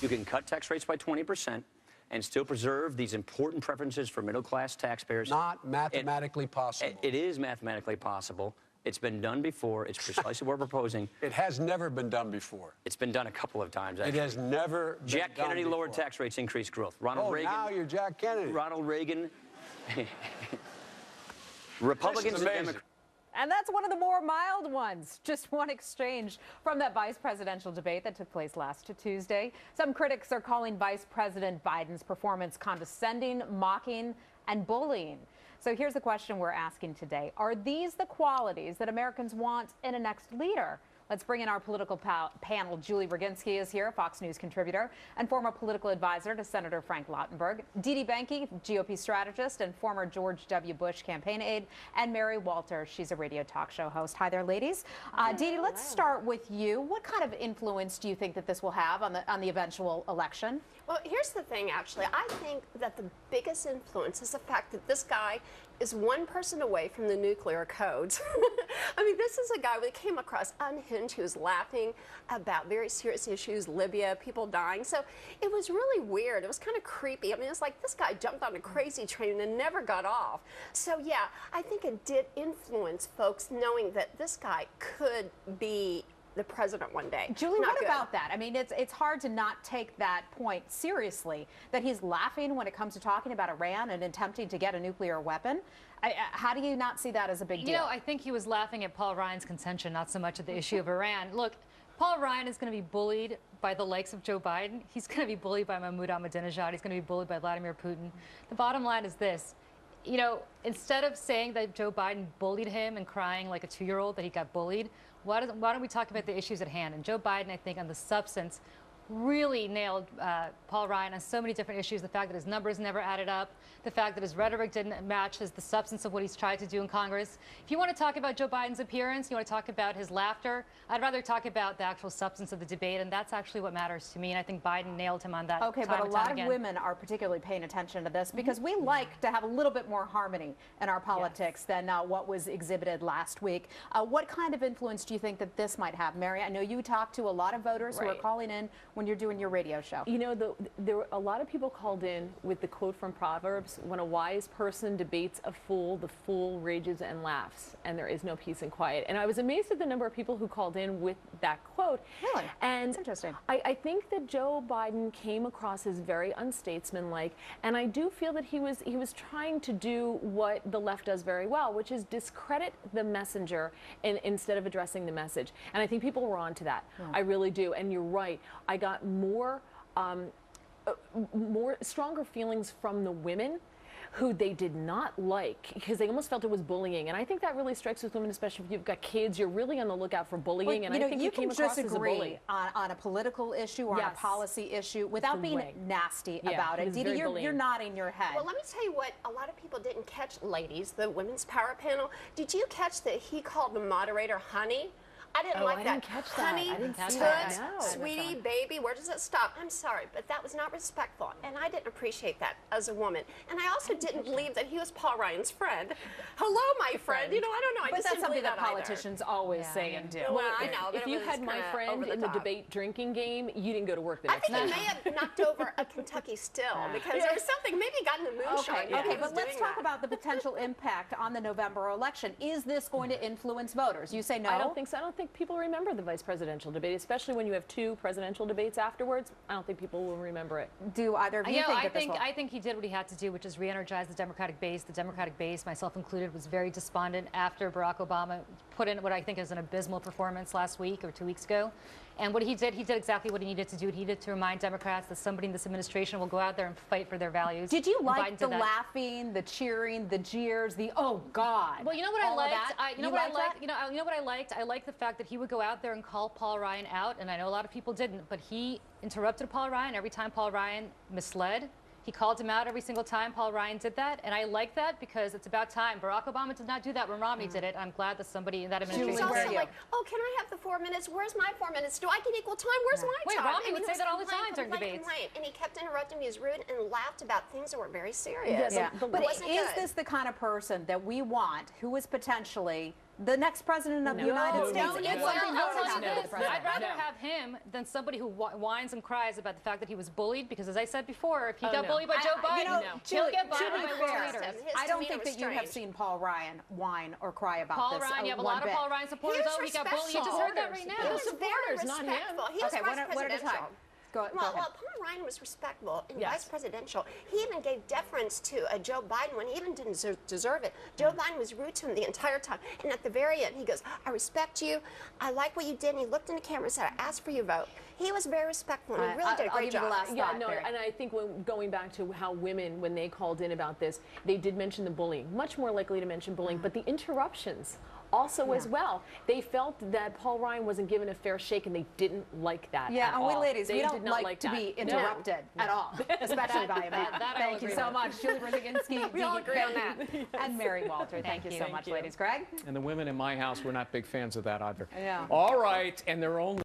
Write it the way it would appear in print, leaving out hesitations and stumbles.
You can cut tax rates by 20% and still preserve these important preferences for middle-class taxpayers. Not mathematically possible. It is mathematically possible. It's been done before. It's precisely what we're proposing. It has never been done before. It's been done a couple of times, actually. It has never been Jack done Kennedy before. lowered tax rates, increased growth. Ronald Reagan. Now you're Jack Kennedy. Ronald Reagan. Republicans and Democrats. And that's one of the more mild ones. Just one exchange from that vice presidential debate that took place last Tuesday. Some critics are calling Vice President Biden's performance condescending, mocking, and bullying. So here's the question we're asking today. Are these the qualities that Americans want in a next leader? Let's bring in our political panel. Julie Roginski is here, Fox News contributor and former political advisor to Senator Frank Lautenberg. Dee Banky, GOP strategist and former George W. Bush campaign aide. And Mary Walter, she's a radio talk show host. Hi there, ladies. Dee, let's start with you. What kind of influence do you think that this will have on the eventual election? Well, here's the thing, actually. I think that the biggest influence is the fact that this guy is one person away from the nuclear codes. I mean, this is a guy we came across unhinged who was laughing about very serious issues, Libya, people dying. So it was really weird. It was kind of creepy. I mean, it's like this guy jumped on a crazy train and never got off. So, yeah, I think it did influence folks knowing that this guy could be the president one day. Julie, what about that? I mean, it's hard to not take that point seriously, that he's laughing when it comes to talking about Iran and attempting to get a nuclear weapon. How do you not see that as a big deal? You know, I think he was laughing at Paul Ryan's contention, not so much at the issue of Iran. Look, Paul Ryan is going to be bullied by the likes of Joe Biden. He's going to be bullied by Mahmoud Ahmadinejad. He's going to be bullied by Vladimir Putin. The bottom line is this. You know, instead of saying that Joe Biden bullied him and crying like a 2-year-old that he got bullied, why don't we talk about the issues at hand? And Joe Biden, I think, on the substance, really nailed Paul Ryan on so many different issues. The fact that his numbers never added up, the fact that his rhetoric didn't match the substance of what he's tried to do in Congress. If you want to talk about Joe Biden's appearance, you want to talk about his laughter, I'd rather talk about the actual substance of the debate, and that's actually what matters to me. And I think Biden nailed him on that. Okay, but a lot of women are particularly paying attention to this because we like to have a little bit more harmony in our politics than what was exhibited last week. What kind of influence do you think that this might have? Mary, I know you talked to a lot of voters who are calling in when you're doing your radio show. You know, there were a lot of people called in with the quote from Proverbs, when a wise person debates a fool, the fool rages and laughs, and there is no peace and quiet. And I was amazed at the number of people who called in with that quote. Really? And that's interesting. I think that Joe Biden came across as very unstatesmanlike, and I do feel that he was trying to do what the left does very well, which is discredit the messenger instead of addressing the message. And I think people were on to that. Yeah. I really do. And you're right. I got more stronger feelings from the women who they did not like because they almost felt it was bullying. And I think that really strikes with women, especially if you've got kids. You're really on the lookout for bullying. Well, and I think you came across as a bully. On a political issue or on a policy issue without being nasty about it. Didi, you're nodding your head. Well, let me tell you what a lot of people didn't catch, ladies, the Women's Power panel. Did you catch that he called the moderator honey? I didn't like that. Honey, sweetie, baby, where does it stop? I'm sorry, but that was not respectful, and I didn't appreciate that as a woman. And I also didn't believe that he was Paul Ryan's friend. Hello, my friend. You know, I don't know. But that's something that politicians always say and do. Well, I know. If you had my friend in the debate drinking game, you didn't go to work the next day. I think he may have knocked over a Kentucky still because there was something, maybe got in the moonshine. Okay, but let's talk about the potential impact on the November election. Is this going to influence voters? You say no? I don't think so. I don't think people remember the vice presidential debate, especially when you have 2 presidential debates afterwards. I don't think people will remember it. Do either of you think I think he did what he had to do, which is re-energize the Democratic base. The Democratic base, myself included, was very despondent after Barack Obama put in what I think is an abysmal performance last week or 2 weeks ago. And what he did exactly what he needed to do. He needed to remind Democrats that somebody in this administration will go out there and fight for their values. Did you like the laughing, the cheering, the jeers, the oh God? Well, you know what I liked. You know what I liked. I liked the fact that he would go out there and call Paul Ryan out, and I know a lot of people didn't, but he interrupted Paul Ryan every time Paul Ryan misled. He called him out every single time Paul Ryan did that, and I like that because it's about time. Barack Obama did not do that when Romney did it. I'm glad that somebody in that administration did. He was also like, oh, can I have the 4 minutes? Where's my 4 minutes? Do I get equal time? Where's my time? Romney would say that all the time during debates. And he kept interrupting me. He was rude and laughed about things that were very serious. But is this the kind of person that we want who is potentially the next president of the United States. no, It's no, something no, more no, than no, happen no, with the president. I'd rather No. have him than somebody who whines and cries about the fact that he was bullied, because as I said before, if he Oh, got no. bullied by Joe Biden, You know, he'll get to bullied be by fair, world leaders. His I don't demeanor think that you was have strange. seen Paul Ryan whine or cry about Paul this. Ryan, you have a one lot of bit. Paul Ryan supporters. He was Oh, he got bullied. You just respectful. heard that right He now. was very supporters, not him. respectful. He was Okay, vice one at a presidential. time. Go ahead. Well, Paul Ryan was respectful and Yes. vice presidential. He even gave deference to Joe Biden when he even didn't deserve it. Joe Biden was rude to him the entire time. And at the very end, he goes, I respect you. I like what you did. And he looked in the camera and said, I asked for your vote. He was very respectful and he really did a I'll great give you the job. last Yeah, thought, no, Barry. and I think going back to how women, when they called in about this, they did mention the bullying, much more likely to mention bullying, but the interruptions also as well. They felt that Paul Ryan wasn't given a fair shake, and they didn't like that. Yeah, at and all. we ladies, They we did don't not like to that. be No. interrupted at all, especially by a man. that I will Thank you agree so with. much, Julie Brzezinski. We all agree on that. And Mary Walter. Thank you so much, ladies. Greg? And the women in my house were not big fans of that either. Yeah. All right, and they're only